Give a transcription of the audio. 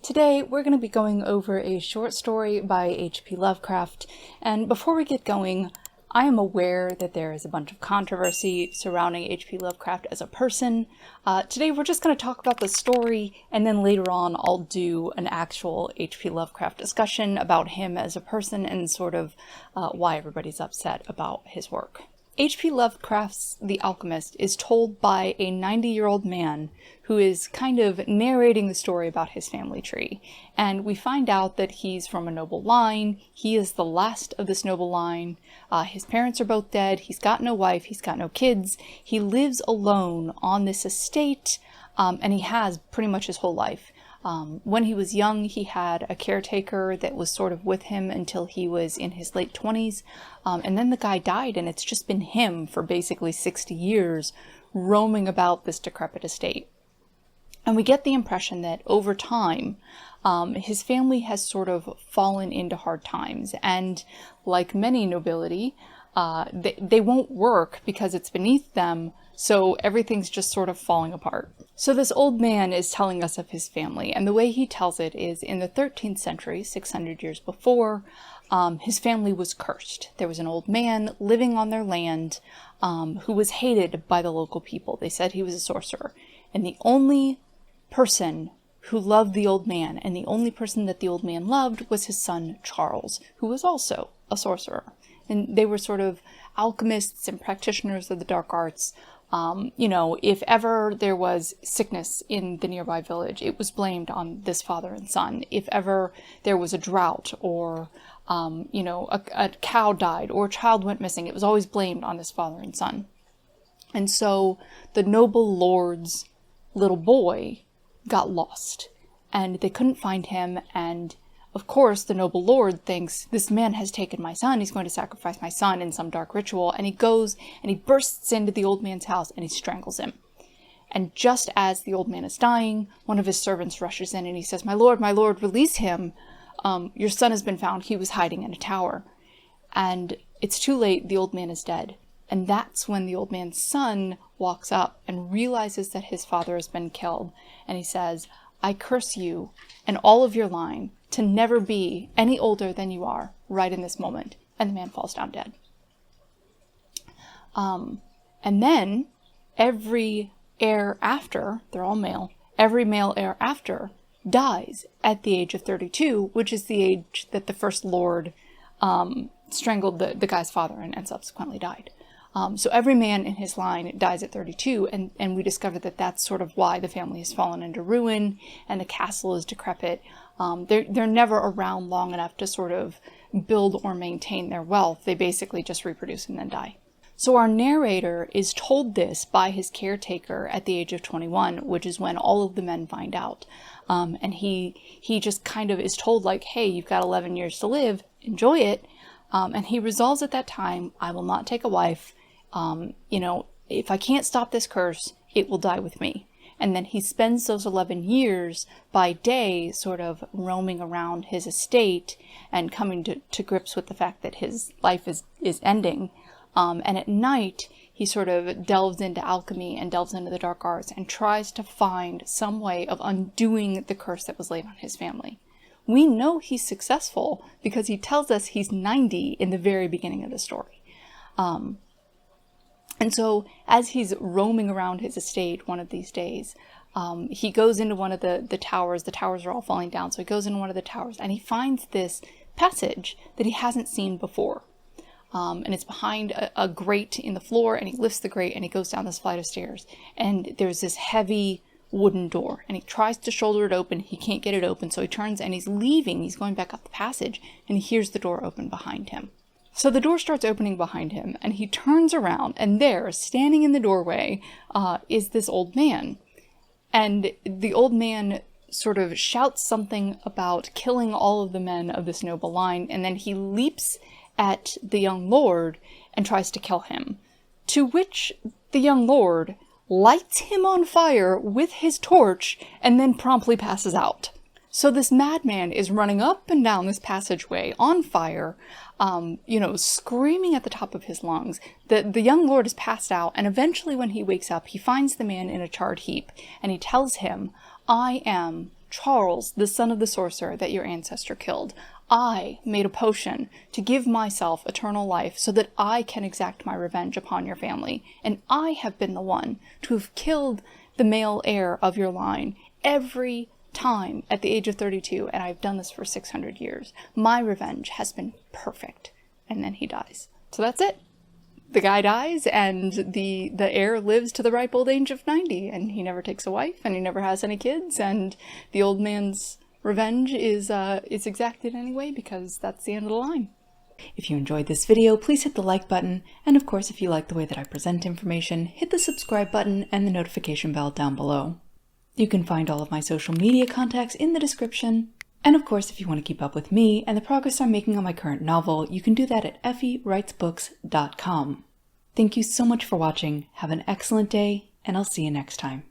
Today, we're going to be going over a short story by H.P. Lovecraft, and before we get going, I am aware that there is a bunch of controversy surrounding H.P. Lovecraft as a person. Today, we're just going to talk about the story, and then later on, I'll do an actual H.P. Lovecraft discussion about him as a person and sort of why everybody's upset about his work. H.P. Lovecraft's The Alchemist is told by a 90-year-old man who is kind of narrating the story about his family tree. And we find out that he's from a noble line. He is the last of this noble line. His parents are both dead. He's got no wife. He's got no kids. He lives alone on this estate, and he has pretty much his whole life. When he was young, he had a caretaker that was sort of with him until he was in his late 20s, and then the guy died, and it's just been him for basically 60 years roaming about this decrepit estate. And we get the impression that over time, his family has sort of fallen into hard times, and like many nobility, they won't work because it's beneath them, so everything's just sort of falling apart. So this old man is telling us of his family, and the way he tells it is in the 13th century, 600 years before, his family was cursed. There was an old man living on their land who was hated by the local people. They said he was a sorcerer, and the only person who loved the old man, and the only person that the old man loved, was his son Charles, who was also a sorcerer. And they were sort of alchemists and practitioners of the dark arts. If ever there was sickness in the nearby village, it was blamed on this father and son. If ever there was a drought or, a cow died or a child went missing, it was always blamed on this father and son. And so the noble lord's little boy got lost, and they couldn't find him, and of course, the noble lord thinks, this man has taken my son, he's going to sacrifice my son in some dark ritual, and he goes and he bursts into the old man's house and he strangles him. And just as the old man is dying, one of his servants rushes in and he says, my lord, release him. Your son has been found. He was hiding in a tower. And it's too late. The old man is dead. And that's when the old man's son walks up and realizes that his father has been killed. And he says, I curse you and all of your line to never be any older than you are right in this moment. And the man falls down dead. And then every heir after, they're all male, every male heir after dies at the age of 32, which is the age that the first lord strangled the guy's father and subsequently died. So every man in his line dies at 32, and we discover that that's sort of why the family has fallen into ruin, and the castle is decrepit. They're never around long enough to sort of build or maintain their wealth. They basically just reproduce and then die. So our narrator is told this by his caretaker at the age of 21, which is when all of the men find out. And he just kind of is told, like, hey, you've got 11 years to live, enjoy it. And he resolves at that time, I will not take a wife. If I can't stop this curse, it will die with me. And then he spends those 11 years by day sort of roaming around his estate and coming to grips with the fact that his life is ending. And at night, he sort of delves into alchemy and delves into the dark arts and tries to find some way of undoing the curse that was laid on his family. We know he's successful because he tells us he's 90 in the very beginning of the story. And so as he's roaming around his estate one of these days, he goes into one of the towers. The towers are all falling down. So he goes into one of the towers and he finds this passage that he hasn't seen before. And it's behind a grate in the floor, and he lifts the grate and he goes down this flight of stairs. And there's this heavy wooden door, and he tries to shoulder it open. He can't get it open. So he turns and he's leaving. He's going back up the passage, and he hears the door open behind him. So the door starts opening behind him, and he turns around, and there, standing in the doorway, is this old man. And the old man sort of shouts something about killing all of the men of this noble line, and then he leaps at the young lord and tries to kill him. To which the young lord lights him on fire with his torch, and then promptly passes out. So this madman is running up and down this passageway on fire, screaming at the top of his lungs. The young lord is passed out, and eventually when he wakes up, he finds the man in a charred heap, and he tells him, I am Charles, the son of the sorcerer that your ancestor killed, I made a potion to give myself eternal life so that I can exact my revenge upon your family. And I have been the one to have killed the male heir of your line every time at the age of 32, and I've done this for 600 years. My revenge has been perfect. And then he dies. So that's it. The guy dies, and the heir lives to the ripe old age of 90, and he never takes a wife, and he never has any kids, and the old man's revenge is exacted anyway, because that's the end of the line. If you enjoyed this video, please hit the like button, and of course if you like the way that I present information, hit the subscribe button and the notification bell down below. You can find all of my social media contacts in the description. And of course, if you want to keep up with me and the progress I'm making on my current novel, you can do that at effywritesbooks.com. Thank you so much for watching, have an excellent day, and I'll see you next time.